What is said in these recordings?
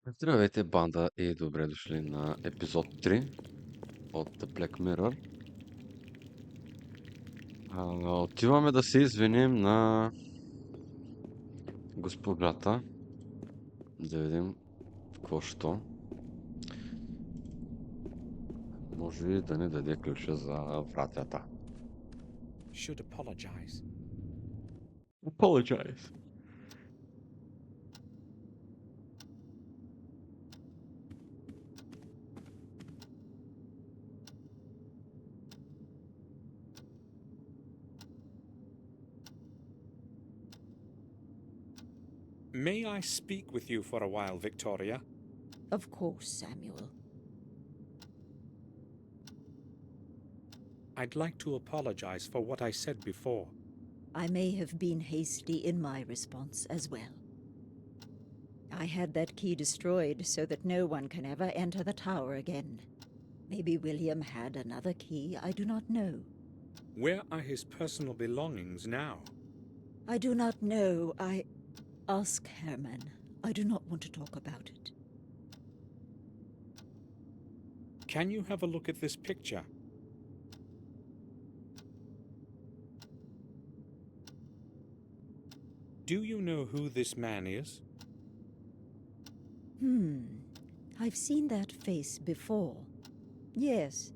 Здравейте, банда, и добре дошли на епизод 3 от The Black Mirror. Отиваме да се извиним на госпожата, да видим какво що. Може и да ни даде ключа за вратята. Should apologize. Apologize. May I speak with you for a while, Victoria? Of course, Samuel. I'd like to apologize for what I said before. I may have been hasty in my response as well. I had that key destroyed so that no one can ever enter the tower again. Maybe William had another key, I do not know. Where are his personal belongings now? I do not know. Ask Herman. I do not want to talk about it. Can you have a look at this picture? Do you know who this man is? I've seen that face before. Yes,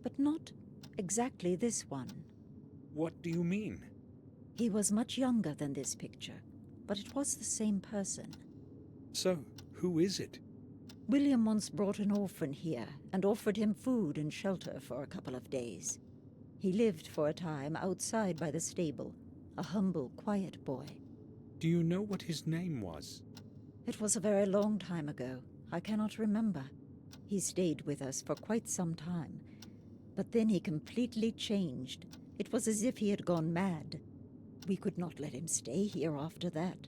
but not exactly this one. What do you mean? He was much younger than this picture, but it was the same person. So, who is it? William once brought an orphan here and offered him food and shelter for a couple of days. He lived for a time outside by the stable, a humble, quiet boy. Do you know what his name was? It was a very long time ago. I cannot remember. He stayed with us for quite some time, but then he completely changed. It was as if he had gone mad. We could not let him stay here after that.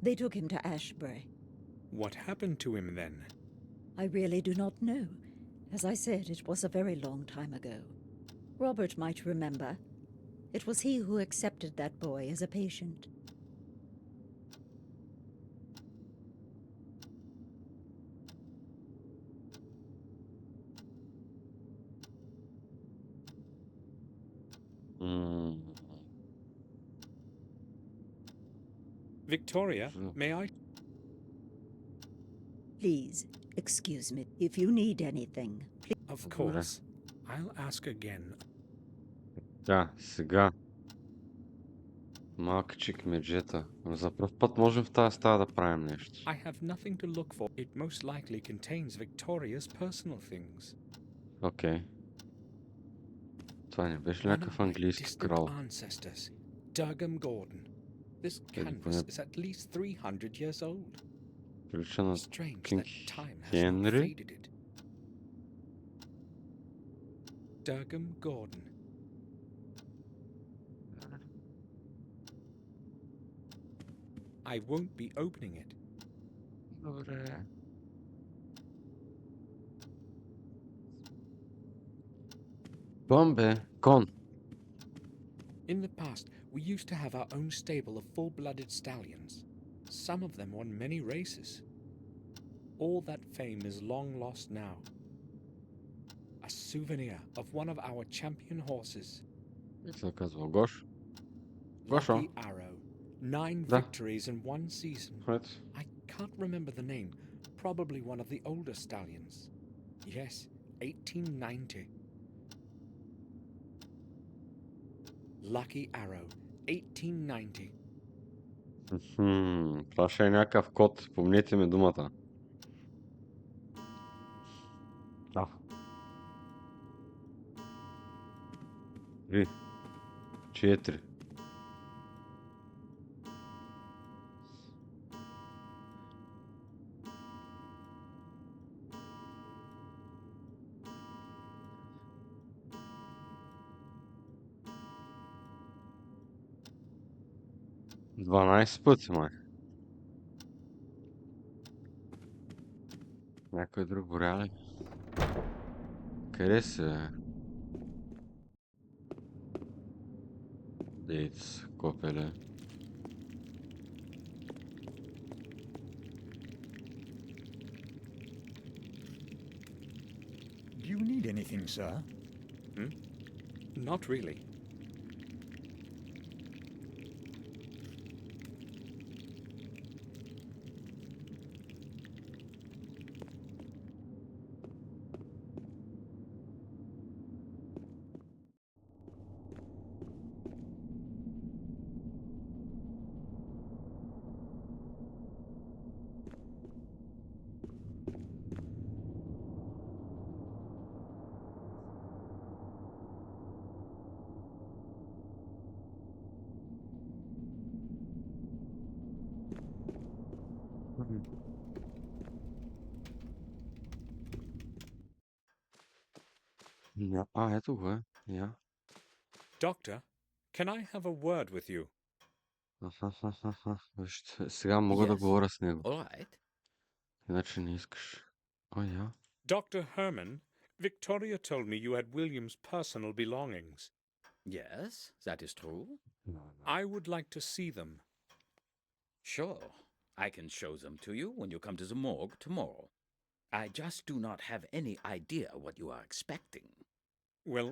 They took him to Ashbury. What happened to him then? I really do not know. As I said, it was a very long time ago. Robert might remember. It was he who accepted that boy as a patient. Victoria, may I? Please, excuse me. If you need anything, please. Of course. I'll ask again. Да, сега. Малки чекмеджета. За пръв път можем в тази стая да правим нещо. I have nothing to look for. It most likely contains Victoria's personal things. Окей. Това не беше ли One някакъв of my английски distant крал? ancestors, Durgam Gordon. This canvas is at least 300 years old. Ключа на Strange Кинг that time has not Хенри. faded it. Durgam Gordon. I won't be opening it. Добре. Бомбе, кон. In the past, we used to have our own stable of full-blooded stallions. Some of them won many races. All that fame is long lost now. A souvenir of one of our champion horses. Се казва Гош. Гошо. Lucky Arrow. 9 Да. victories in one season. Ето. I can't remember the name. Probably one of the older stallions. Yes, 1890. Lucky Arrow, 1890. Това ще е някакъв код. Помните ми думата. Да. 3, 4. Дванайсет пъти, май. Някой друг горя ли? Къде се? Дейц, копеле. you need anything, sir? Not really. Ето го е. Я. Doctor, can I have a word with you? Вижте, сега мога да Yes. говоря с него. All right. Иначе не искаш. Я. Dr. Herman, Victoria told me you had William's personal belongings. Yes, that is true. I would like to see them. Sure. I can show them to you when you come to the morgue tomorrow. I just do not have any idea what you are expecting. Well,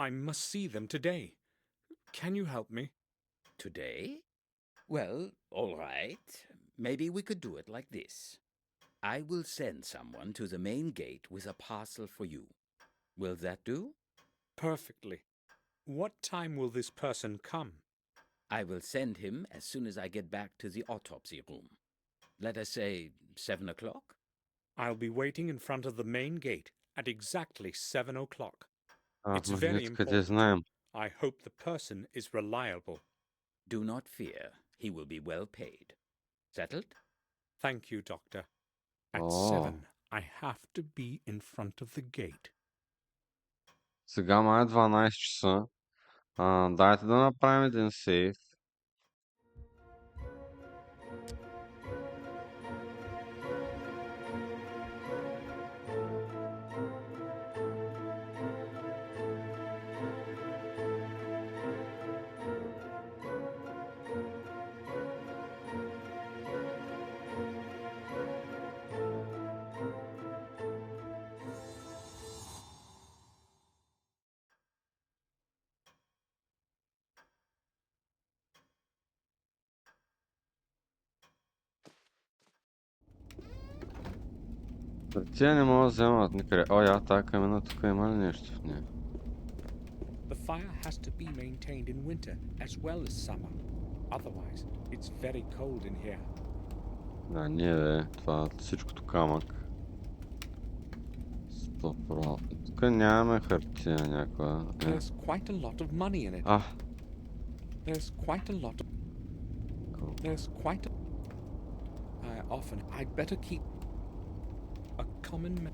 I must see them today. Can you help me? Today? Well, all right. Maybe we could do it like this. I will send someone to the main gate with a parcel for you. Will that do? Perfectly. What time will this person come? I will send him as soon as I get back to the autopsy room. Let us say 7 o'clock? I'll be waiting in front of the main gate at exactly 7 o'clock. It's very Магнитските important. знаем. I hope the person is reliable. Do not fear. He will be well paid. Settled? Thank you, Doctor. At Oh. 7, I have to be in front of the gate. Сега май е 12 часа. Дайте да направим един сейф. Тия не могат да вземат никъде. Тая камена тук има ли нещо в нея? The fire has to be maintained in winter as well as summer. Otherwise, it's very cold in here. Да, не това всичкото камък. 100%. Тук нямаме хартия някаква. There's quite a lot of money in it. There's quite a lot of... There's quite a... I'd better keep... A common...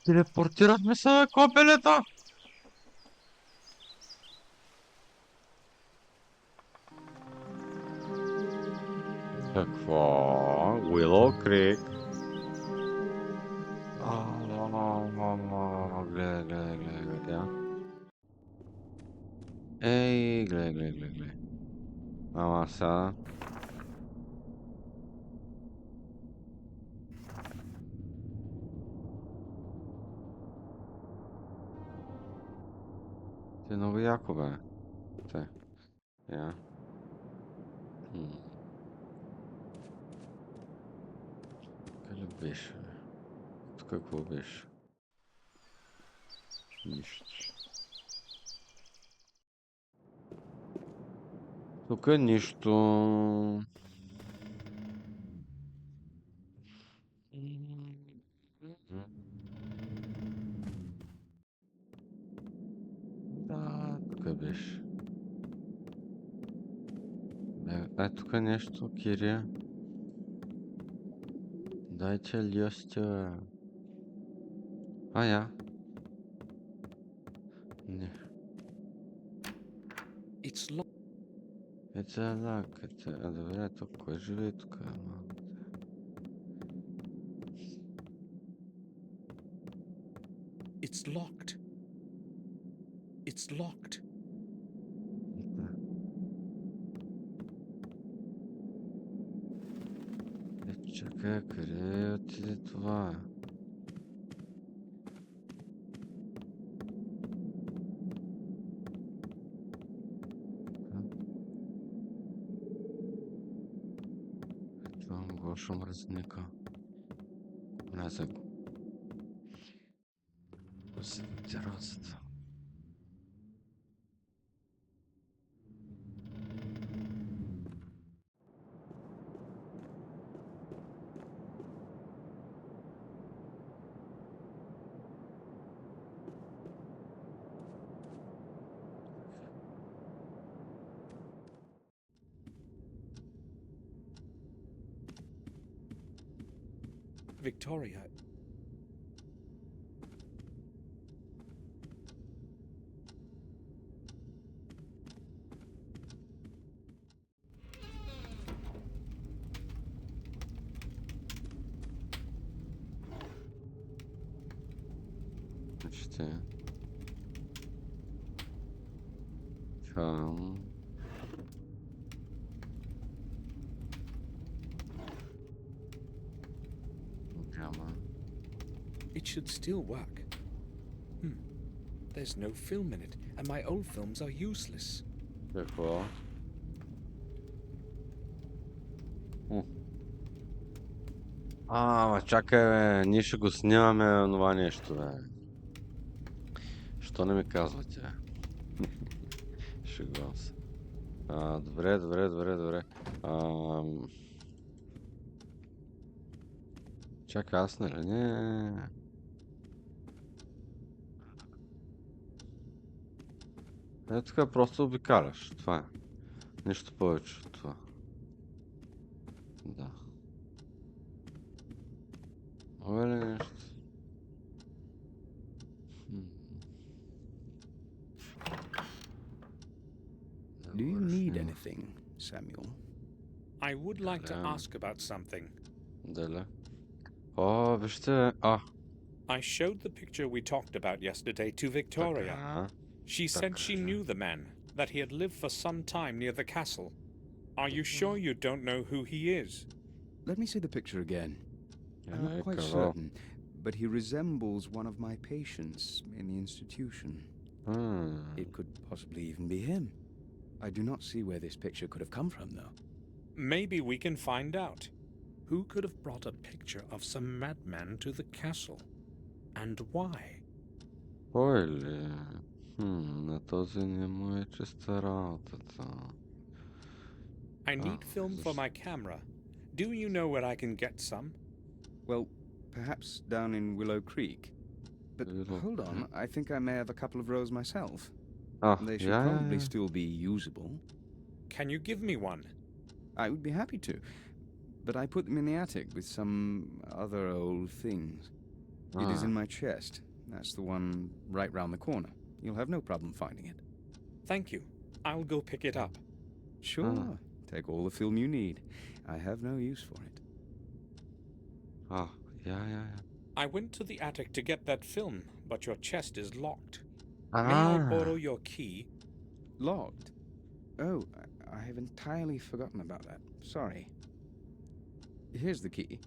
Телепортирахме се на копелета! Какво? Уилоу Крик. Гледай. Ей, гледай. Ама сега... Ти е много яко, бе. Къде беше, бе? Тук какво беше? Нищо. Тук нищо. Да, тук беше. Тук нещо, Кирия. Дайте льостя. Не. It's locked. Добре, тук кой живее тук? Ама? It's locked. It's locked. Чакай, къде отиде това? Това го шум разника. Влезе го. Си на терасата. Victoria. Ще. Там. Няма. It should still work. There's no film in it, and my old films are useless. Какво? Ама чакай, бе, ние ще го снимаме това нещо, бе. Що не ми казвате, бе? Шегувам се. Добре. Чакай, аз нали? Не. Така просто обикаляш. Това е. Нищо повече от това. Да. Абе ли нещо? Do you need anything, Samuel? I would like to Yeah. ask about something. Дали? О, вижте. I showed the picture we talked about yesterday to Victoria. Така. She said she knew the man, that he had lived for some time near the castle. Are you sure you don't know who he is? Let me see the picture again. I'm not quite Ека, certain, but he resembles one of my patients in the institution. It could possibly even be him. I do not see where this picture could have come from, though. Maybe we can find out. Who could have brought a picture of some madman to the castle? And why? Кой ли? На този не му е чиста работата. I need film for my camera. Do you know where I can get some? Well, perhaps down in Willow Creek. But Willow hold on, I think I may have a couple of rows myself. They should yeah. probably still be usable. Can you give me one? I would be happy to, but I put them in the attic with some other old things. It is in my chest. That's the one right round the corner. You'll have no problem finding it. Thank you. I'll go pick it up. Sure. Take all the film you need. I have no use for it. Yeah. I went to the attic to get that film, but your chest is locked. May I borrow your key? Locked? Oh, I have entirely forgotten about that. Sorry. Here's the key.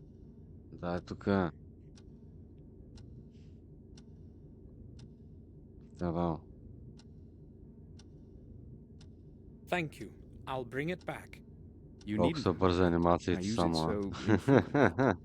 Да, е тук. Давай. Thank you. I'll bring it back. You Колко needn't са have бързи that. I анимациите use it само. so infrequently.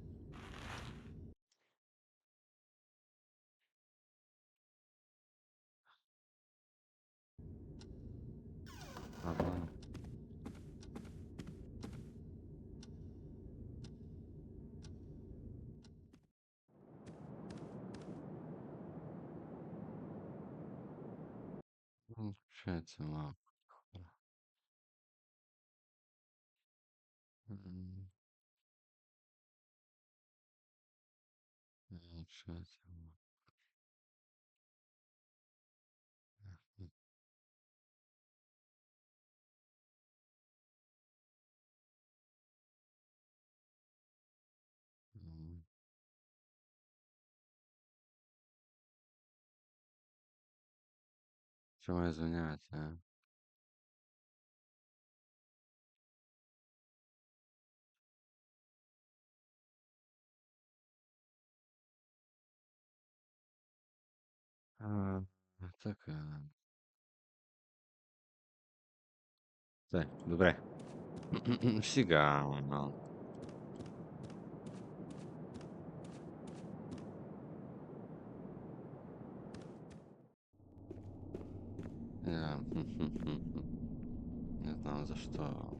Получается малко. Получается малко. Ще ме извинявайте. А, така. Добре. Сега. Не знам защо.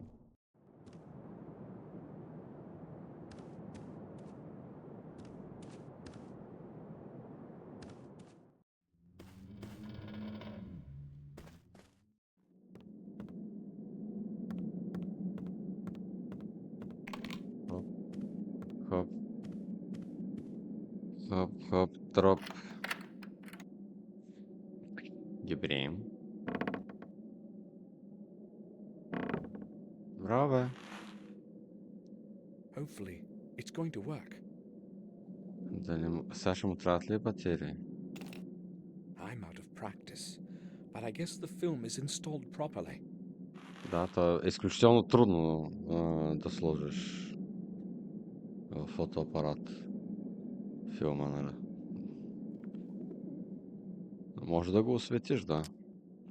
Хоп, хоп. Хоп, хоп, троп. Добре. Браво, бе. Hopefully, it's going to work. Сега ще му трябват ли батерии? I'm out of practice, but I guess the film is installed properly. Да, то е изключително трудно да сложиш фотоапарат филма, нали? Може да го осветиш, да.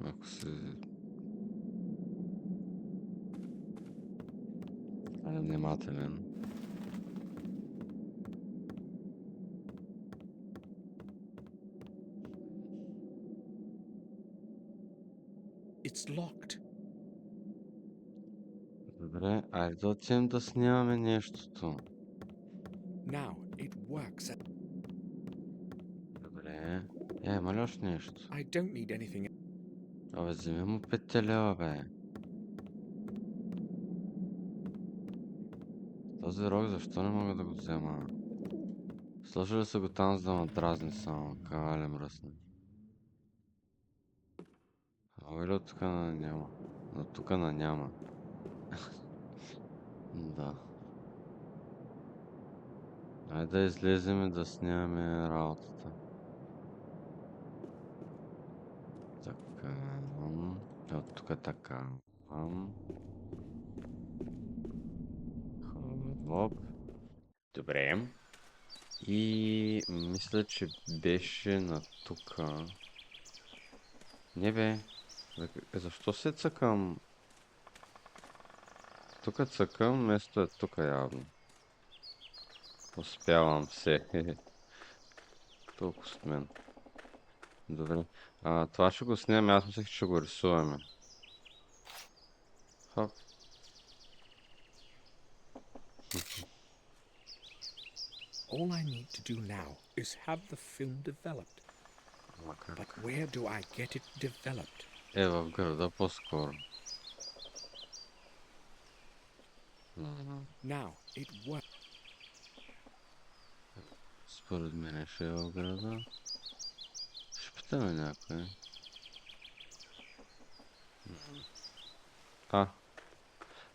Ако си внимателен. It's locked. Добре, айде да отидем да снимаме нещото. Now it works. Добре. Има ли още нещо? I don't need anything. Абе, вземи му 5 лева, бе. Този рок, защо не мога да го взема? Сложили са го там, за да ме дразни само. Кавале мръсни. Мога ли от тук на няма? От тук на няма. Да. Айде да излезем и да снимаме работата. Така. От тук така. Хоп. Добре. И мисля, че беше на тука. Не бе. Защо се цъкам? Тук цъкам, вместо е тука явно. Успявам се. Толкова с мен. Добре. Това ще го снимаме, аз мислех, че ще го рисуваме. Хоп. All I need to do now is have the film developed. But where do I get it developed? В града по-скоро. Now it works. Според мен ще е в града. Ще питаме някой.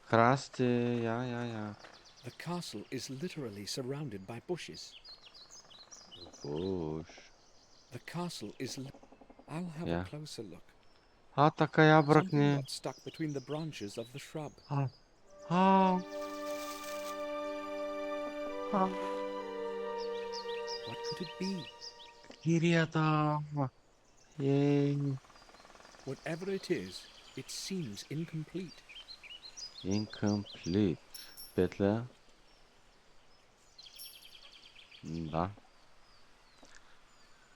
Храсти, я. The castle is literally surrounded by bushes. Буш. The castle is... I'll have Yeah. a closer look. Така Something ябръкне. got stuck between the branches of the shrub. What could it be? Кирията. Ей. Whatever it is, it seems incomplete. Incomplete. Петля. Да.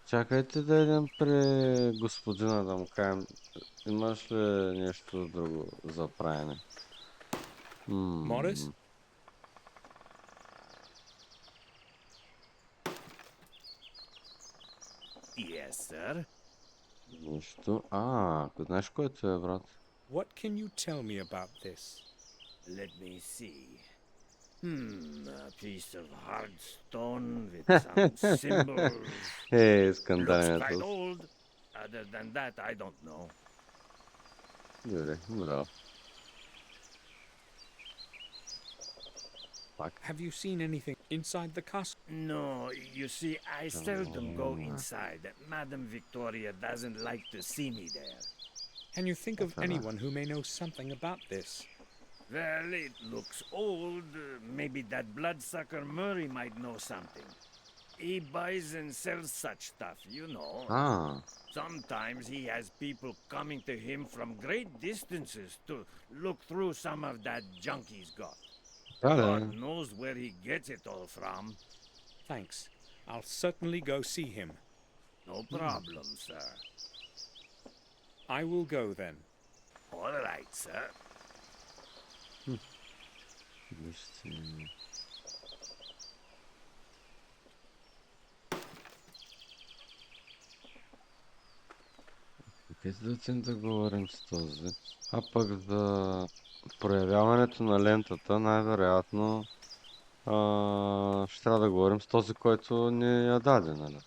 Чакайте да идем при господина да му кажем, имаш ли нещо друго за правене? Morris? Yes, sir. Нищо. Знаеш което е, брат? What can you tell me about this? Let me see. A piece of hard stone with some symbols. Looks Скандален quite е този. old. Other than that, I don't know. Добре, браво. пак. Have you seen anything inside the castle? No, you see, I seldom go inside. Madame Victoria doesn't like to see me there. Can you think of anyone who may know something about this? Well, it looks old. Maybe that bloodsucker Murray might know something. He buys and sells such stuff, you know. Sometimes he has people coming to him from great distances to look through some of that junk he's got. God knows where he gets it all from. Thanks. I'll certainly go see him. No problem, sir. I will go then. All right, sir. Къде да отидем да говорим с този? А пък за проявяването на лентата, най-вероятно ще трябва да говорим с този, който ни я даде, нали?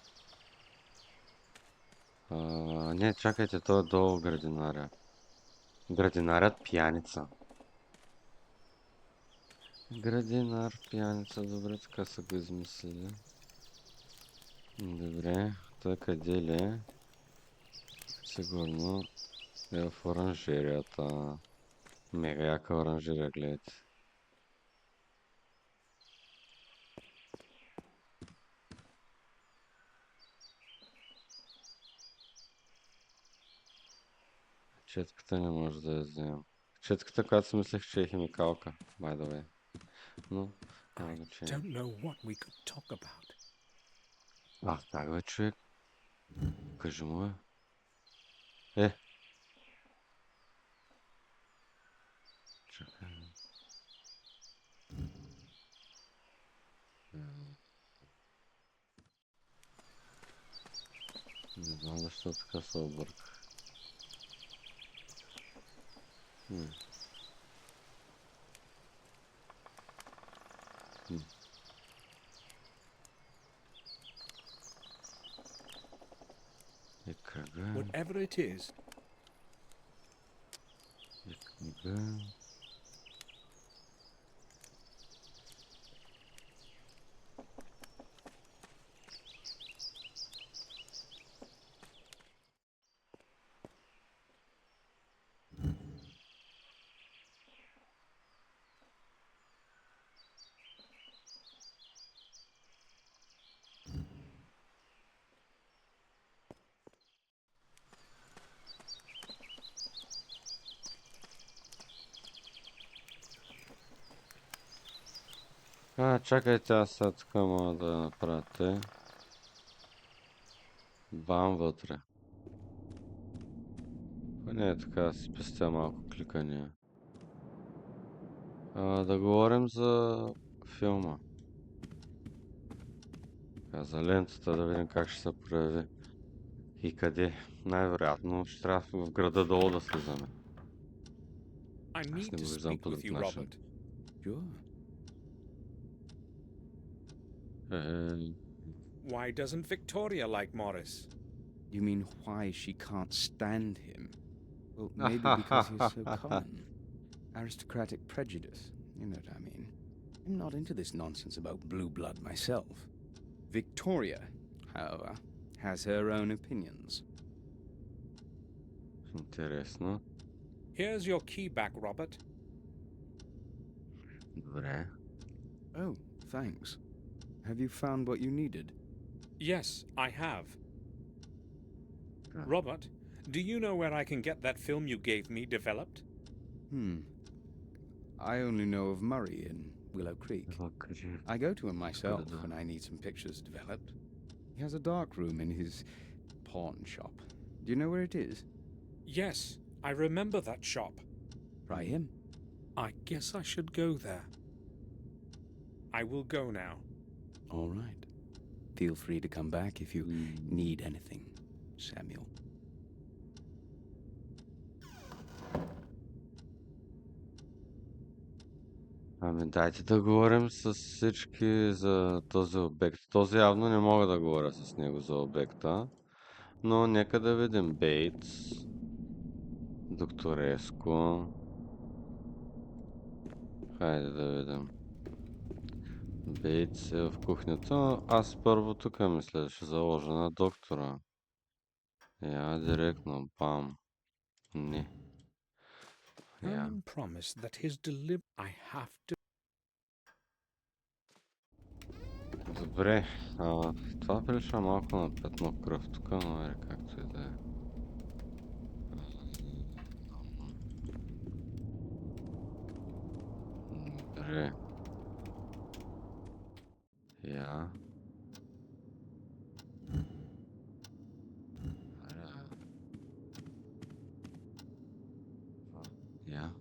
Не, чакайте, той е долу градинаря. Градинарят пияница. Градинар, пияница, добре, така са го измислили. Добре, той къде ли е? Сигурно е в оранжерията. Мега яка оранжерия, гледайте. Четката не може да я вземем. Четката, която си мислех, че е химикалка. By the way. Но, I don't know what we could talk about. Как бе, човек? Кажи му, бе. Чакай. Не знам защо така се обърках. Whatever it is. Чакайте, аз сега така мога да направите. Бам вътре. Не е така, си спестя малко кликания. Да говорим за филма. За лентата, да видим как ще се прояви. И къде. Най-вероятно ще трябва в града долу да слизаме. I need to speak with you, Robert. Sure. Why doesn't Victoria like Morris? You mean why she can't stand him? Well, maybe because he's so common. Aristocratic prejudice, you know what I mean. I'm not into this nonsense about blue blood myself. Victoria, however, has her own opinions. Интересно. Here's your key back, Robert. Добре. Oh, thanks. Have you found what you needed? Yes, I have. Robert, do you know where I can get that film you gave me developed? I only know of Murray in Willow Creek. I go to him myself when I need some pictures developed. He has a dark room in his pawn shop. Do you know where it is? Yes, I remember that shop. Try him. I guess I should go there. I will go now. All right. Feel free to come back if you need anything, Samuel. Дайте да говорим с всички за този обект. Този явно не мога да говоря с него за обекта. Но нека да видим Бейтс, Доктореско. Хайде да видим. Бейтс е в кухнята. Аз първо тук мисля, ще заложа на доктора. Я директно, бам. Не. Я. Herman promised that his I have to. Добре. Това прилича малко на петно кръв тук, но както и да е. Добре. Я. Я.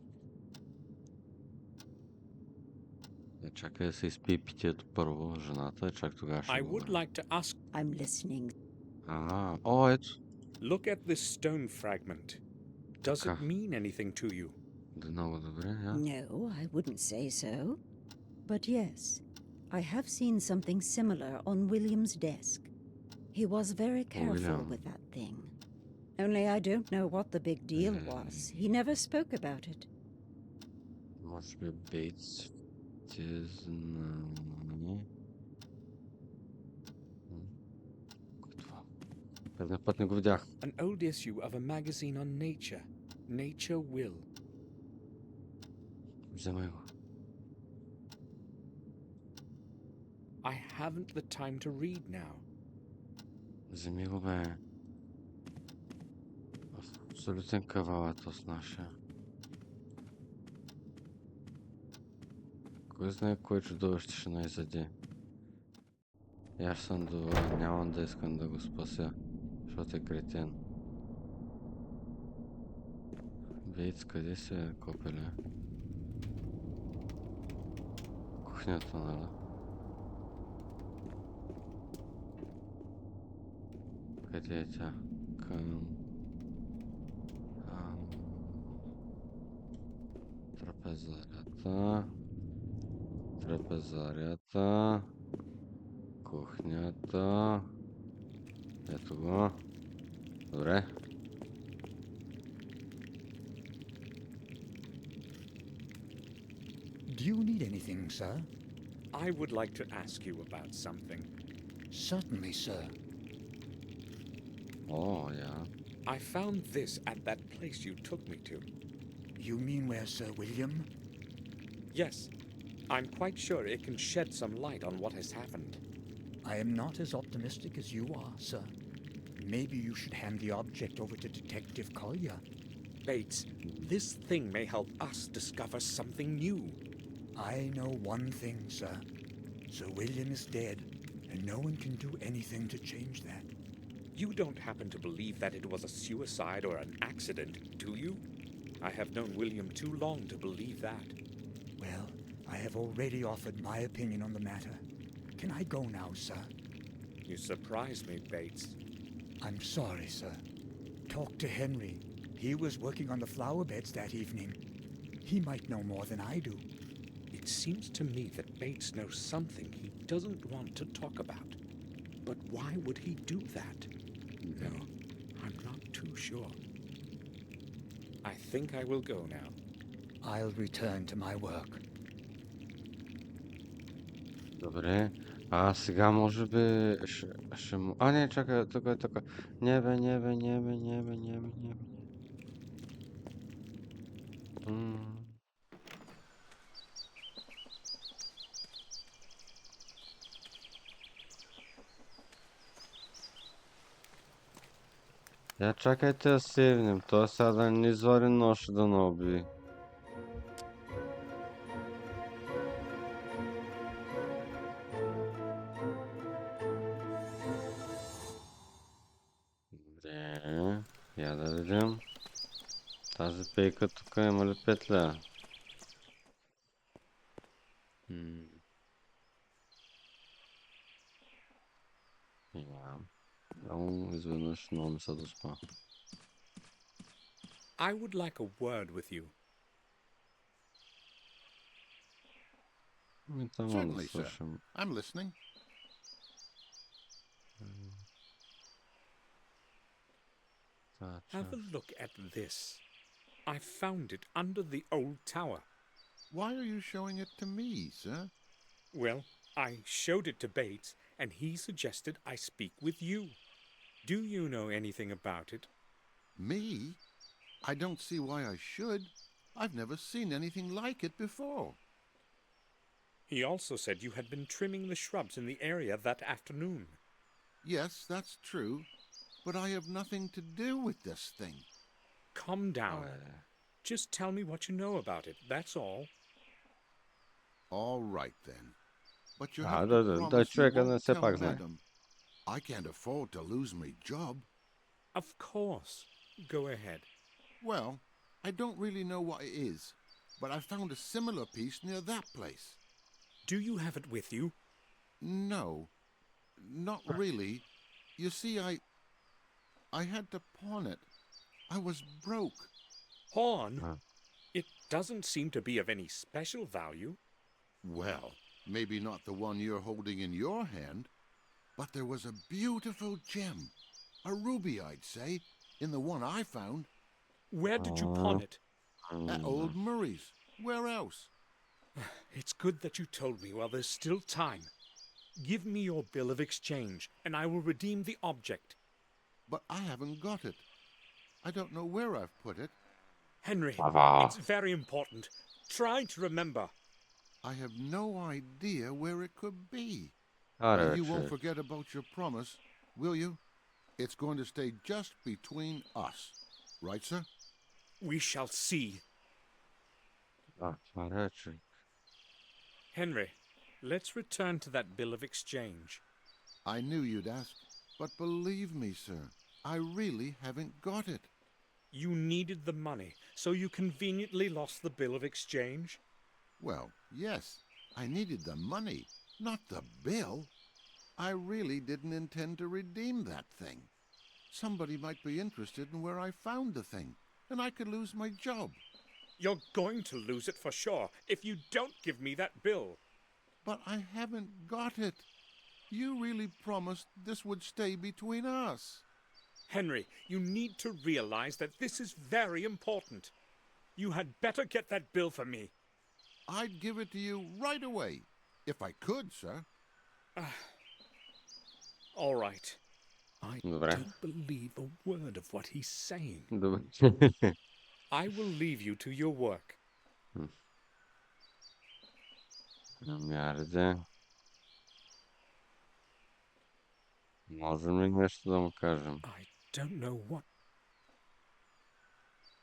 Чакай да се изпие питието първо, жената, и чак тогава ще I го would like to ask. I'm listening. Ето. Look at this stone fragment. Does it Така. mean anything to you? Много добре, я. No, I wouldn't say so. But yes, I have seen something similar on William's desk. He was very careful William. with that thing. Only I don't know what the big deal was. He never spoke about it. Може би Бейтс. Предния път не го видях. An old issue of a magazine on nature. Nature Will. Вземай го. I haven't the time to read now. Вземи го, бе. Абсолютен кавал е то с нашия. Кой знае кой чудовище ще най-заде. И аз съм доволен, нямам да искам да го спася, защото е кретен. Бейтс, къде се копеле? Кухнята, нали? Къде е тя? Към... Трапезарията. Трапезарията. Кухнята. Ето го. Добре. Do you need anything, sir? I would like to ask you about something. Certainly, sir. О, я. I found this at that place you took me to. You mean where Sir William? Yes, I'm quite sure it can shed some light on what has happened. I am not as optimistic as you are, sir. Maybe you should hand the object over to Detective Collier. Bates, this thing may help us discover something new. I know one thing, sir. Sir William is dead, and no one can do anything to change that. You don't happen to believe that it was a suicide or an accident, do you? I have known William too long to believe that. Well, I have already offered my opinion on the matter. Can I go now, sir? You surprise me, Bates. I'm sorry, sir. Talk to Henry. He was working on the flower beds that evening. He might know more than I do. It seems to me that Bates knows something he doesn't want to talk about. But why would he do that? No, I'm not too sure. I think I will go now. I'll return to my work. Добре. Сега може би ще му... не, чакай, тук е тук. Не бе. Я чакайте да сейвнем. Той сега да не извади нож да не уби. Добре. Я да видим. Тази пейка тук има ли петля? Я. Изведнъж много ми се доспа. I would like a word with you. Там да Certainly, sir. слушам. I'm listening. Have a look at this. I found it under the old tower. Why are you showing it to me, sir? Well, I showed it to Bates, and he suggested I speak with you. Do you know anything about it? Me? I don't see why I should. I've never seen anything like it before. He also said you had been trimming the shrubs in the area that afternoon. Yes, that's true, but I have nothing to do with this thing. Calm down. Just tell me what you know about it, that's all. All right, then. But you А, have да, to да, promise да, you човека не won't все tell пак знае. Madam. I can't afford to lose my job. Of course. Go ahead. Well, I don't really know what it is, but I found a similar piece near that place. Do you have it with you? No, not really. You see, I had to pawn it. I was broke. Pawn? Ah. It doesn't seem to be of any special value. Well, maybe not the one you're holding in your hand, but there was a beautiful gem, a ruby, I'd say, in the one I found. Where did you pawn it? At old Murray's. Where else? It's good that you told me while there's still time. Give me your bill of exchange, and I will redeem the object. But I haven't got it. I don't know where I've put it. Henry, Papa. it's very important. Try to remember. I have no idea where it could be. Аре, But you бе, won't човек. forget about your promise, will you? It's going to stay just between us. Right, sir? We shall see. Аре, човек. Henry, let's return to that bill of exchange. I knew you'd ask, but believe me, sir, I really haven't got it. You needed the money, so you conveniently lost the bill of exchange? Well, yes, I needed the money, not the bill. I really didn't intend to redeem that thing. Somebody might be interested in where I found the thing, and I could lose my job. You're going to lose it for sure if you don't give me that bill. But I haven't got it. You really promised this would stay between us. Henry, you need to realize that this is very important. You had better get that bill for me. I'd give it to you right away, if I could, sir. All right. I Добре. don't believe a word of what he's saying. Добре. I will leave you to your work. Ами, аре. Можем ли нещо да му кажем? I don't know what.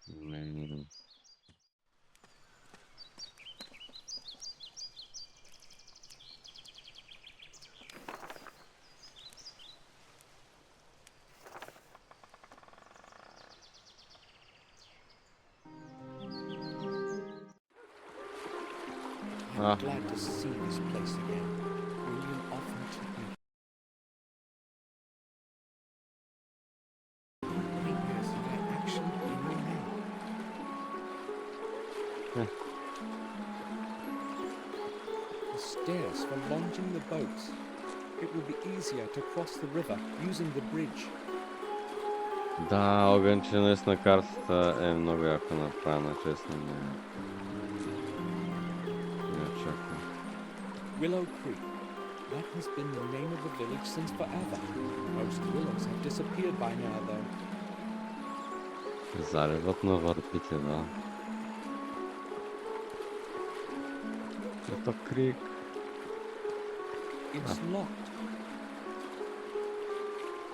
Ами, I'm glad to see this place again. William often took me. Nightmares that I actually in your name. The stairs for launching the boats. It will be easier to cross the river using the bridge. Да, огънче наистина картата е много яко направена, честно ми е. Не очаквам. Willow Creek. That has been the name of the village since forever. Most willows have disappeared by now, though. Заливът на върбите, да. Ето крик. It's locked.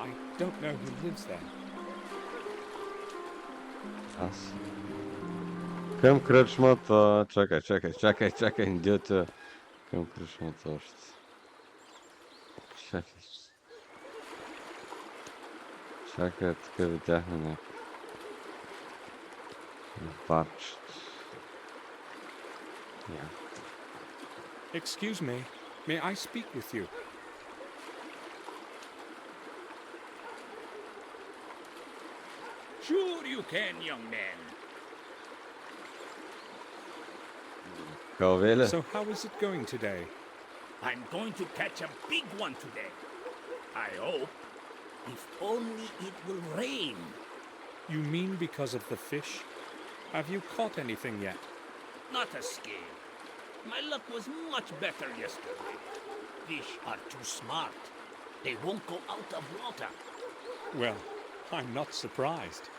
I don't know who lives there. Аз. Към кръчмата. Чакай, дето. Към кръчмата още. Чакай, тук видяхме някакъв парчето. Excuse me, may I speak with you? Sure you can, young man. Калвеле? So how is it going today? I'm going to catch a big one today. I hope. If only it will rain. You mean because of the fish? Have you caught anything yet? Not a scale. My luck was much better yesterday. fish are too smart. They won't go out of water. Well, I'm not surprised.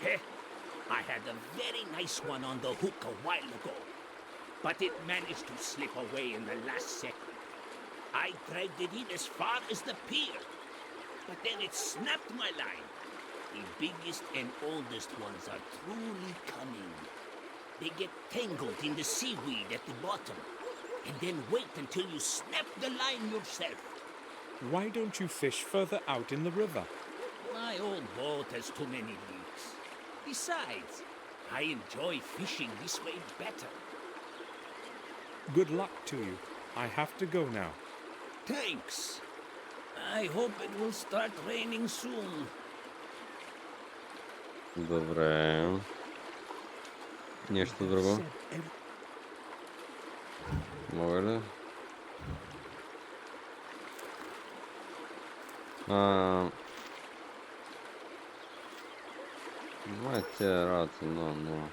Heh, I had a very nice one on the hook a while ago, but it managed to slip away in the last second. I dragged it in as far as the pier, but then it snapped my line. The biggest and oldest ones are truly cunning. They get tangled in the seaweed at the bottom, and then wait until you snap the line yourself. Why don't you fish further out in the river? My old boat has too many leaks. Besides, I enjoy fishing this way better. Good luck to you. I have to go now. Thanks. I hope it will start raining soon. Добре. Нещо друго? Мога ли? Май тя работа, но.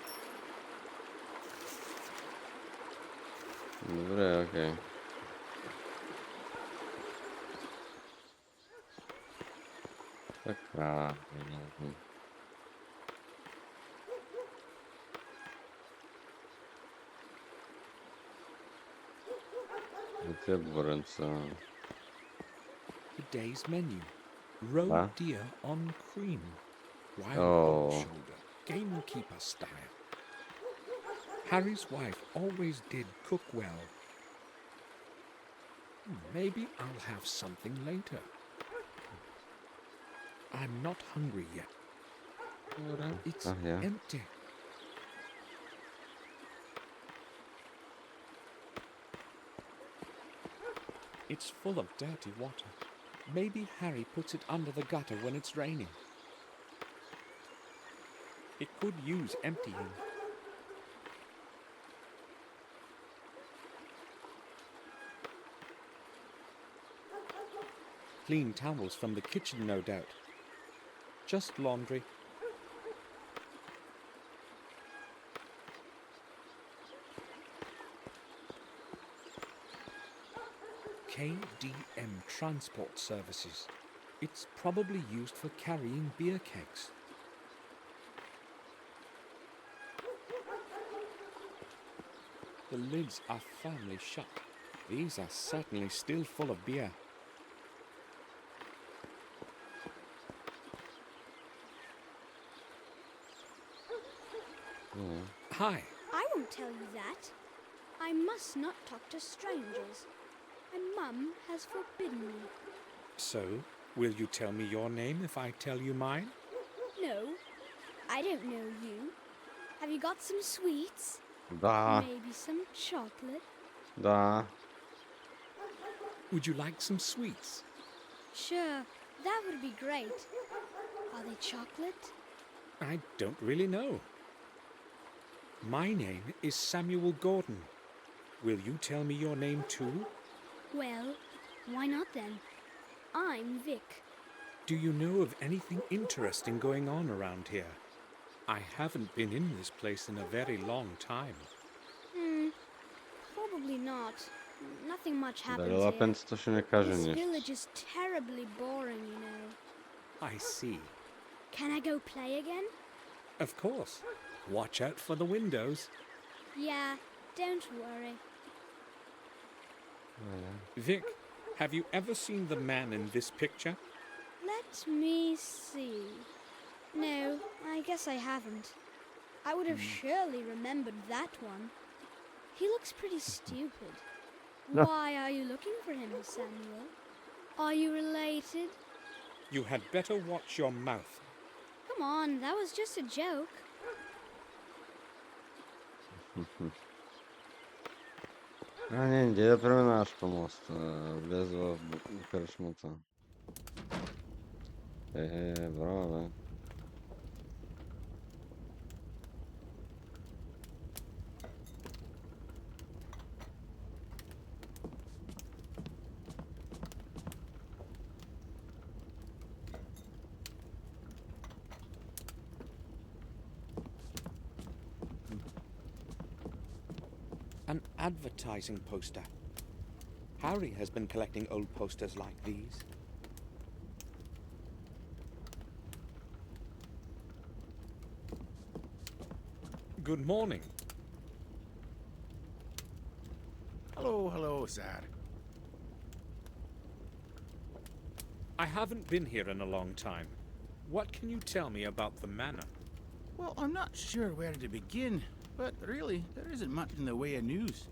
Добре, окей. Така. Те бърнца. The day's menu. Roe Huh? deer on cream. Wild Oh. goat shoulder. Gamekeeper style. Harry's wife always did cook well. Maybe I'll have something later. I'm not hungry yet. It's Yeah. empty. It's full of dirty water. Maybe Harry puts it under the gutter when it's raining. It could use emptying. Clean towels from the kitchen, no doubt. Just laundry. KDM Transport Services. It's probably used for carrying beer kegs. The lids are firmly shut. These are certainly still full of beer. Hi. I won't tell you that. I must not talk to strangers. My mum has forbidden me. So, will you tell me your name if I tell you mine? No, I don't know you. Have you got some sweets? Да, Maybe some chocolate? да. Would you like some sweets? Sure, that would be great. Are they chocolate? I don't really know. My name is Samüъl Гордън. Will you tell me your name too? Well, why not then? I'm Vic. Do you know of anything interesting going on around here? I haven't been in this place in a very long time. Probably not. Nothing much happens Дали here. лапенцето ще ми каже This нещо? village is terribly boring, you know. I see. Can I go play again? Of course. Watch out for the windows. Yeah, don't worry. Vic, have you ever seen the man in this picture? Let me see. No, I guess I haven't. I would have surely remembered that one. He looks pretty stupid. Why are you looking for him, Samuel? Are you related? You had better watch your mouth. Come on, that was just a joke. Не, иди да преминаваш по моста. Влез в кръчмата. Браво, бе. An advertising poster. Harry has been collecting old posters like these. Good morning. Hello, sir. I haven't been here in a long time. What can you tell me about the manor? Well, I'm not sure where to begin, but really, there isn't much in the way of news.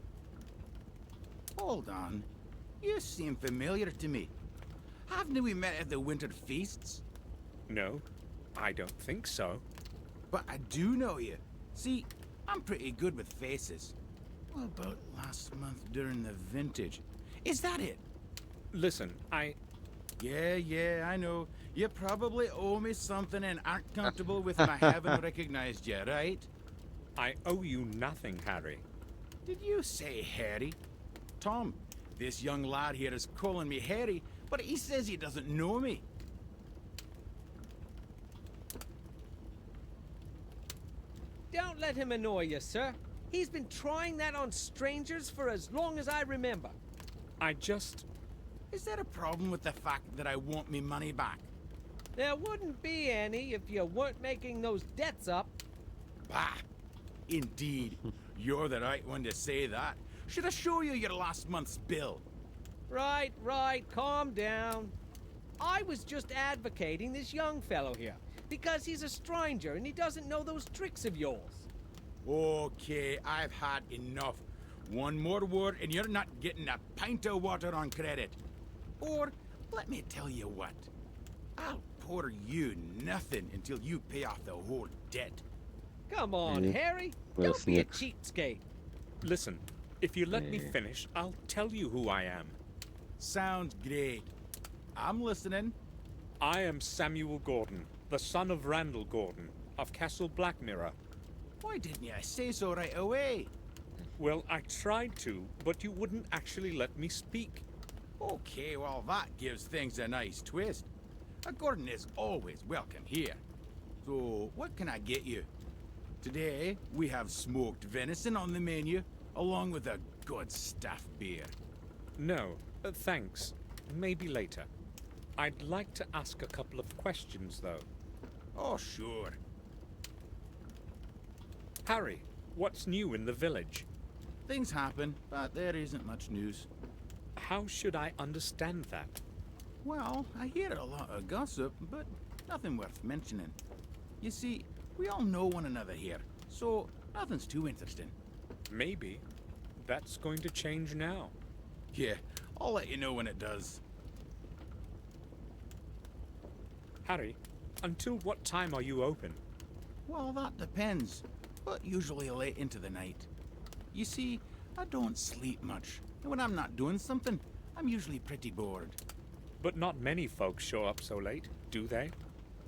Hold on. You seem familiar to me. Haven't we met at the winter feasts? No, I don't think so. But I do know you. See, I'm pretty good with faces. What about last month during the vintage? Is that it? Listen, Yeah, I know. You probably owe me something and aren't comfortable with my having recognized you, right? I owe you nothing, Harry. Did you say Harry? Tom, this young lad here is calling me Harry, but he says he doesn't know me. Don't let him annoy you, sir. He's been trying that on strangers for as long as I remember. Is there a problem with the fact that I want me money back? There wouldn't be any if you weren't making those debts up. Bah! Indeed. You're the right one to say that. Should I show you your last month's bill? Right, calm down. I was just advocating this young fellow here, because he's a stranger and he doesn't know those tricks of yours. Okay, I've had enough. One more word and you're not getting a pint of water on credit. Or, let me tell you what. I'll pour you nothing until you pay off the whole debt. Come on, Harry. Don't be a cheapskate. Listen, if you let me finish, I'll tell you who I am. Sounds great. I'm listening. I am Samüъl Gordъn, the son of Randall Gordъn, of Castle Blackmirror. Why didn't you say so right away? Well, I tried to, but you wouldn't actually let me speak. Okay, well, that gives things a nice twist. A Gordon is always welcome here. So, what can I get you? Today, we have smoked venison on the menu, along with a good stuffed beer. No, thanks. Maybe later. I'd like to ask a couple of questions, though. Oh, sure. Harry, what's new in the village? Things happen, but there isn't much news. How should I understand that? Well, I hear a lot of gossip, but nothing worth mentioning. You see, we all know one another here, so nothing's too interesting. Maybe. That's going to change now. Yeah, I'll let you know when it does. Harry, until what time are you open? Well, that depends, but usually late into the night. You see, I don't sleep much, and when I'm not doing something, I'm usually pretty bored. But not many folks show up so late, do they?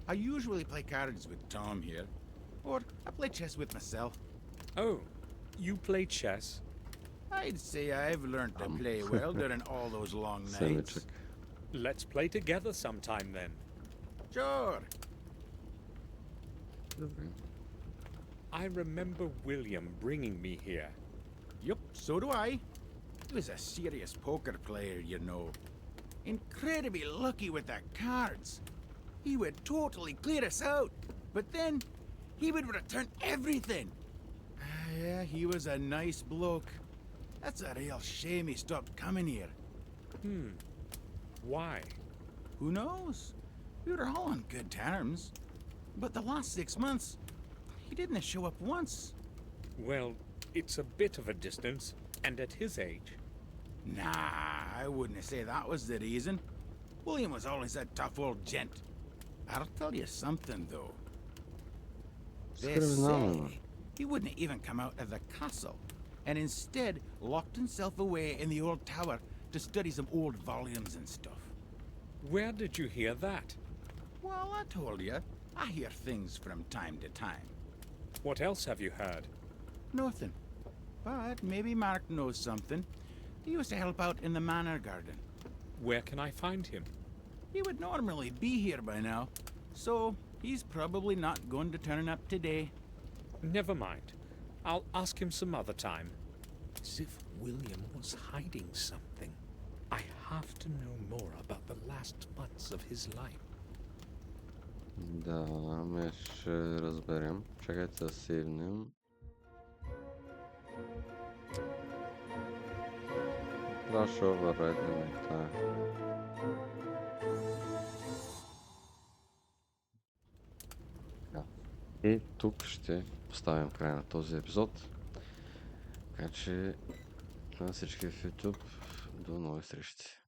I usually play cards with Tom here, or I play chess with myself. Oh, you play chess? I'd say I've learned to play well during all those long nights. Let's play together sometime then. Sure. I remember William bringing me here. Yup, so do I. He was a serious poker player, you know. Incredibly lucky with the cards. He would totally clear us out, but then he would return everything. Yeah, he was a nice bloke. That's a real shame he stopped coming here. Why? Who knows? We were all on good terms. But the last 6 months, he didn't show up once. Well, it's a bit of a distance, and at his age. Nah, I wouldn't say that was the reason. William was always a tough old gent. I'll tell you something, though. They say he wouldn't even come out of the castle, and instead locked himself away in the old tower to study some old volumes and stuff. Where did you hear that? Well, I told you. I hear things from time to time. What else have you heard? Nothing. But maybe Mark knows something. He used to help out in the manor garden. Where can I find him? He would normally be here by now, so he's probably not going to turn up today. Never mind. I'll ask him some other time. As if William was hiding something. I have to know more about the last months of his life. Да, ме ще разберем. Чакайте да сейвнем. Да, ще override и тая. И тук ще поставим край на този епизод. Така че на всички в YouTube до нови срещи.